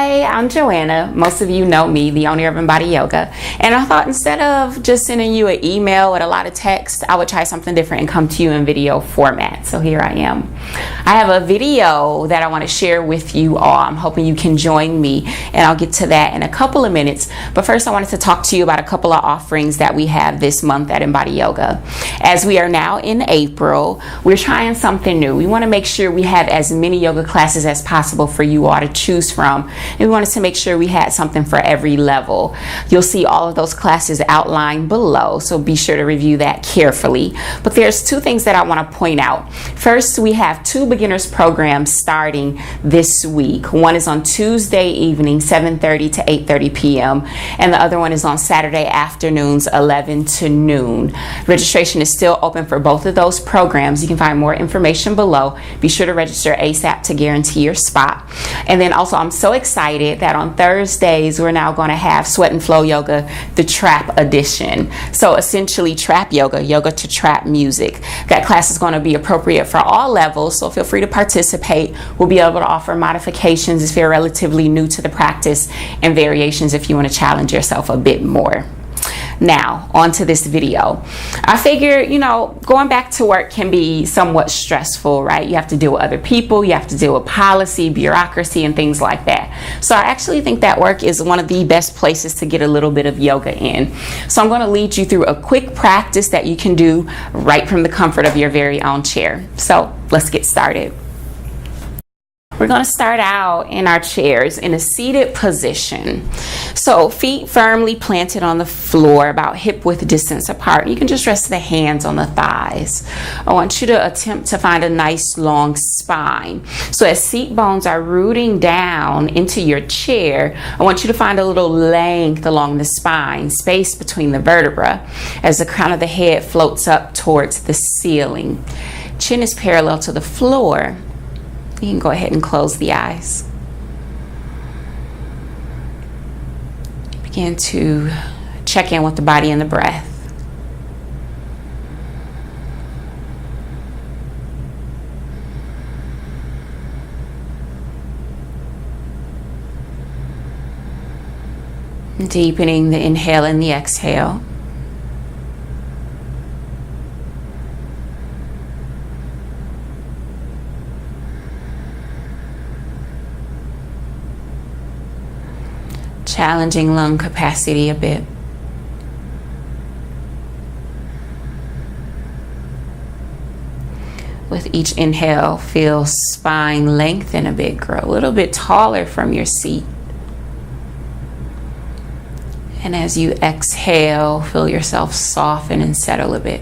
Hi, I'm Joanna. Most of you know me, the owner of Embody Yoga. And I thought instead of just sending you an email with a lot of text, I would try something different and come to you in video format. So here I am. I have a video that I want to share with you all. I'm hoping you can join me, and I'll get to that in a couple of minutes. But first, I wanted to talk to you about a couple of offerings that we have this month at Embody Yoga. As we are now in April, we're trying something new. We want to make sure we have as many yoga classes as possible for you all to choose from, and we wanted to make sure we had something for every level. You'll see all of those classes outlined below, so be sure to review that carefully. But there's two things that I want to point out. First, we have two beginners programs starting this week. One is on Tuesday evening, 7:30 to 8:30 p.m., and the other one is on Saturday afternoons, 11 to noon. Registration is still open for both of those programs. You can find more information below. Be sure to register ASAP to guarantee your spot. And then also, I'm so excited that on Thursdays we're now going to have Sweat and Flow Yoga, the Trap Edition. So essentially trap yoga, yoga to trap music. That class is going to be appropriate for all levels, so feel free to participate. We'll be able to offer modifications if you're relatively new to the practice, and variations if you want to challenge yourself a bit more. Now, on to this video. I figure, going back to work can be somewhat stressful, right? You have to deal with other people, you have to deal with policy, bureaucracy, and things like that. So I actually think that work is one of the best places to get a little bit of yoga in. So I'm going to lead you through a quick practice that you can do right from the comfort of your very own chair. So let's get started. We're going to start out in our chairs in a seated position. So feet firmly planted on the floor, about hip width distance apart. You can just rest the hands on the thighs. I want you to attempt to find a nice long spine. So as seat bones are rooting down into your chair, I want you to find a little length along the spine, space between the vertebra, as the crown of the head floats up towards the ceiling. Chin is parallel to the floor. You can go ahead and close the eyes. Begin to check in with the body and the breath. Deepening the inhale and the exhale. Challenging lung capacity a bit. With each inhale, feel spine lengthen a bit, grow a little bit taller from your seat. And as you exhale, feel yourself soften and settle a bit.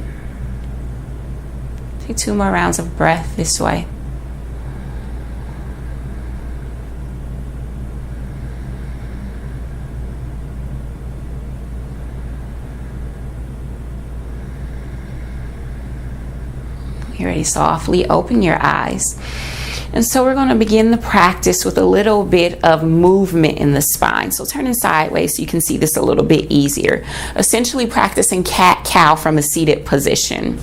Take 2 more rounds of breath this way. You're ready, softly open your eyes. And so we're going to begin the practice with a little bit of movement in the spine. So turning sideways so you can see this a little bit easier. Essentially practicing cat-cow from a seated position.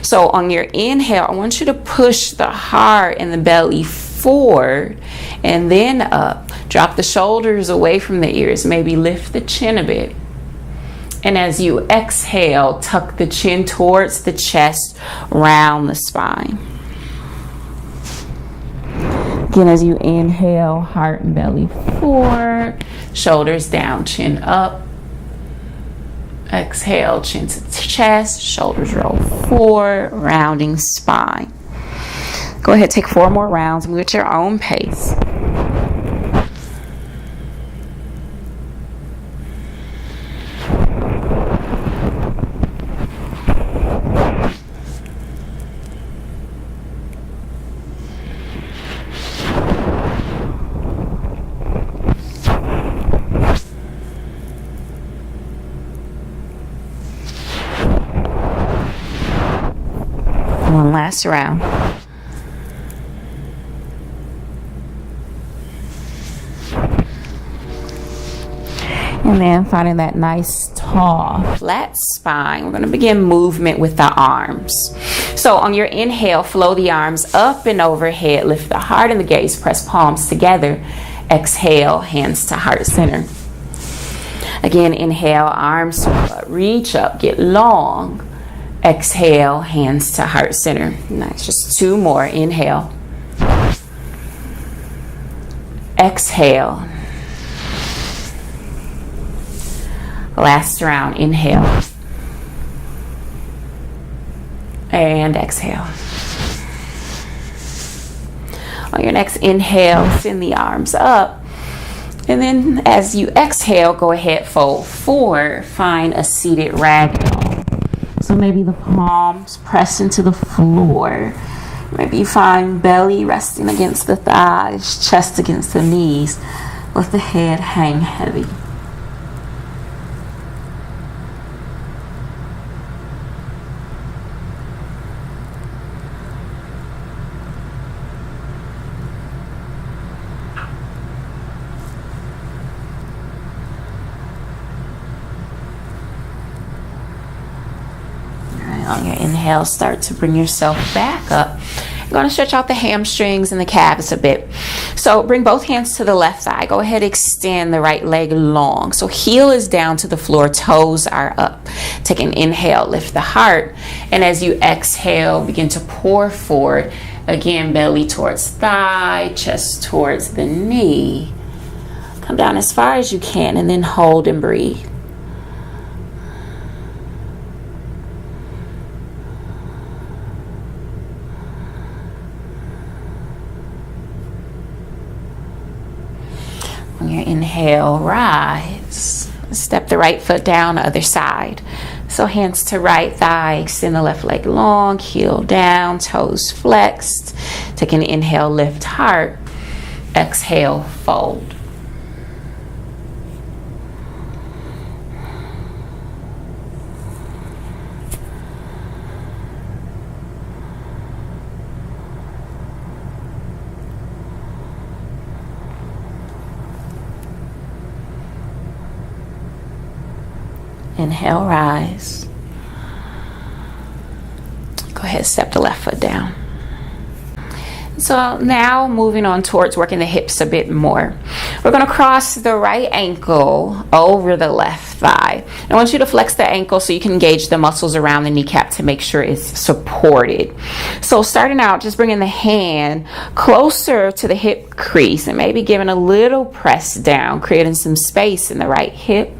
So on your inhale, I want you to push the heart and the belly forward and then up. Drop the shoulders away from the ears. Maybe lift the chin a bit. And as you exhale, tuck the chin towards the chest, round the spine. Again, as you inhale, heart and belly forward, shoulders down, chin up. Exhale, chin to chest, shoulders roll forward, rounding spine. Go ahead, take 4 more rounds, move at your own pace. One last round. And then finding that nice, tall, flat spine. We're going to begin movement with the arms. So on your inhale, flow the arms up and overhead. Lift the heart and the gaze. Press palms together. Exhale, hands to heart center. Again, inhale, arms reach up, get long. Exhale, hands to heart center. Nice, just 2 more. Inhale. Exhale. Last round, inhale. And exhale. On your next inhale, send the arms up. And then as you exhale, go ahead, fold forward. Find a seated ragdoll. So maybe the palms press into the floor. Maybe you find belly resting against the thighs, chest against the knees. Let the head hang heavy. On your inhale, start to bring yourself back up. You're going to stretch out the hamstrings and the calves a bit. So bring both hands to the left thigh. Go ahead, extend the right leg long. So heel is down to the floor, toes are up. Take an inhale, lift the heart. And as you exhale, begin to pour forward. Again, belly towards thigh, chest towards the knee. Come down as far as you can and then hold and breathe. On your inhale, rise. Step the right foot down, other side. So hands to right thigh, extend the left leg long, heel down, toes flexed. Take an inhale, lift heart. Exhale, fold. Inhale, rise. Go ahead, step the left foot down. So now moving on towards working the hips a bit more. We're going to cross the right ankle over the left thigh. I want you to flex the ankle so you can engage the muscles around the kneecap to make sure it's supported. So starting out, just bringing the hand closer to the hip crease and maybe giving a little press down, creating some space in the right hip.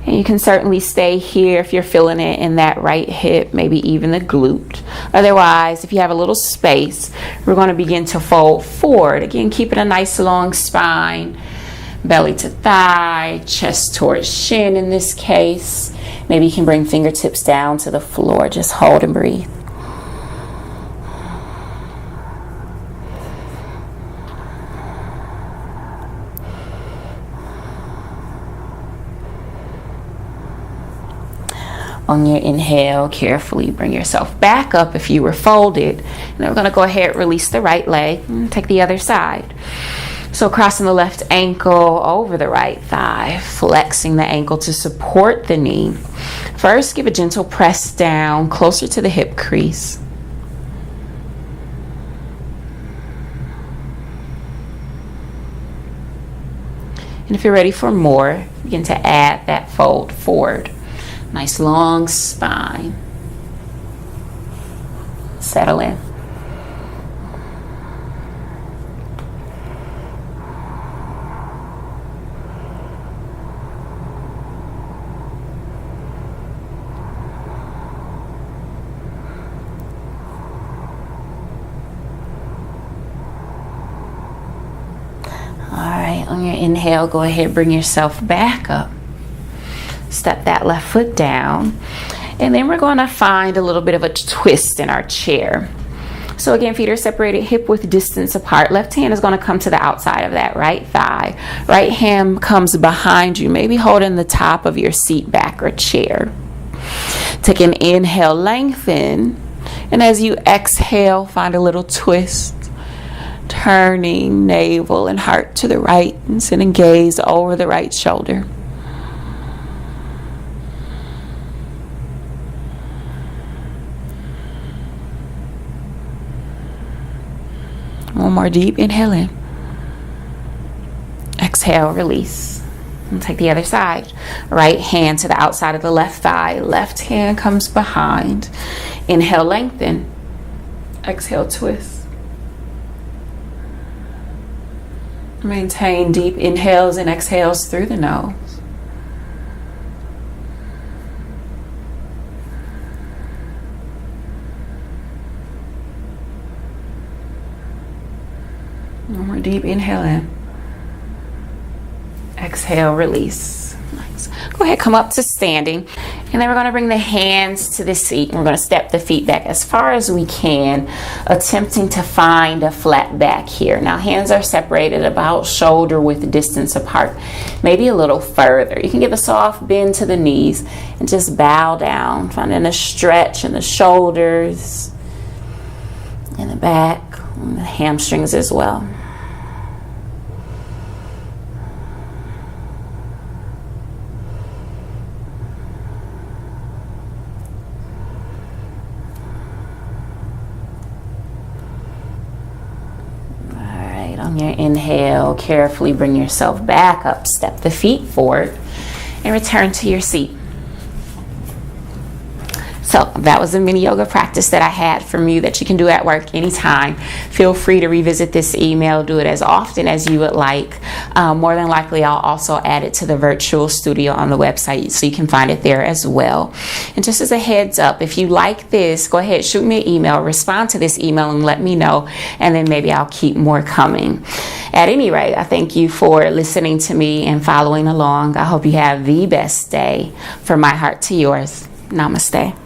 And you can certainly stay here if you're feeling it in that right hip, maybe even the glute. Otherwise, if you have a little space, we're going to begin to fold forward. Again, keeping a nice long spine, belly to thigh, chest towards shin in this case. Maybe you can bring fingertips down to the floor. Just hold and breathe. On your inhale, carefully bring yourself back up if you were folded. And then we're going to go ahead, release the right leg and take the other side. So crossing the left ankle over the right thigh, flexing the ankle to support the knee. First, give a gentle press down closer to the hip crease. And if you're ready for more, begin to add that fold forward. Nice long spine. Settle in. All right, on your inhale, go ahead, bring yourself back up. Step that left foot down. And then we're going to find a little bit of a twist in our chair. So again, feet are separated hip width distance apart. Left hand is going to come to the outside of that right thigh. Right hand comes behind you, maybe holding the top of your seat back or chair. Take an inhale, lengthen. And as you exhale, find a little twist. Turning navel and heart to the right and sending gaze over the right shoulder. One more deep inhale in. Exhale, release. And take the other side. Right hand to the outside of the left thigh. Left hand comes behind. Inhale, lengthen. Exhale, twist. Maintain deep inhales and exhales through the nose. One more deep inhale in. Exhale, release. Nice. Go ahead, come up to standing. And then we're going to bring the hands to the seat. And we're going to step the feet back as far as we can, attempting to find a flat back here. Now, hands are separated about shoulder width distance apart, maybe a little further. You can give a soft bend to the knees and just bow down, finding a stretch in the shoulders, in the back, and the hamstrings as well. On your inhale, carefully bring yourself back up, step the feet forward, and return to your seat. So that was a mini yoga practice that I had from you that you can do at work anytime. Feel free to revisit this email. Do it as often as you would like. More than likely, I'll also add it to the virtual studio on the website so you can find it there as well. And just as a heads up, if you like this, go ahead, shoot me an email, respond to this email and let me know. And then maybe I'll keep more coming. At any rate, I thank you for listening to me and following along. I hope you have the best day. From my heart to yours. Namaste.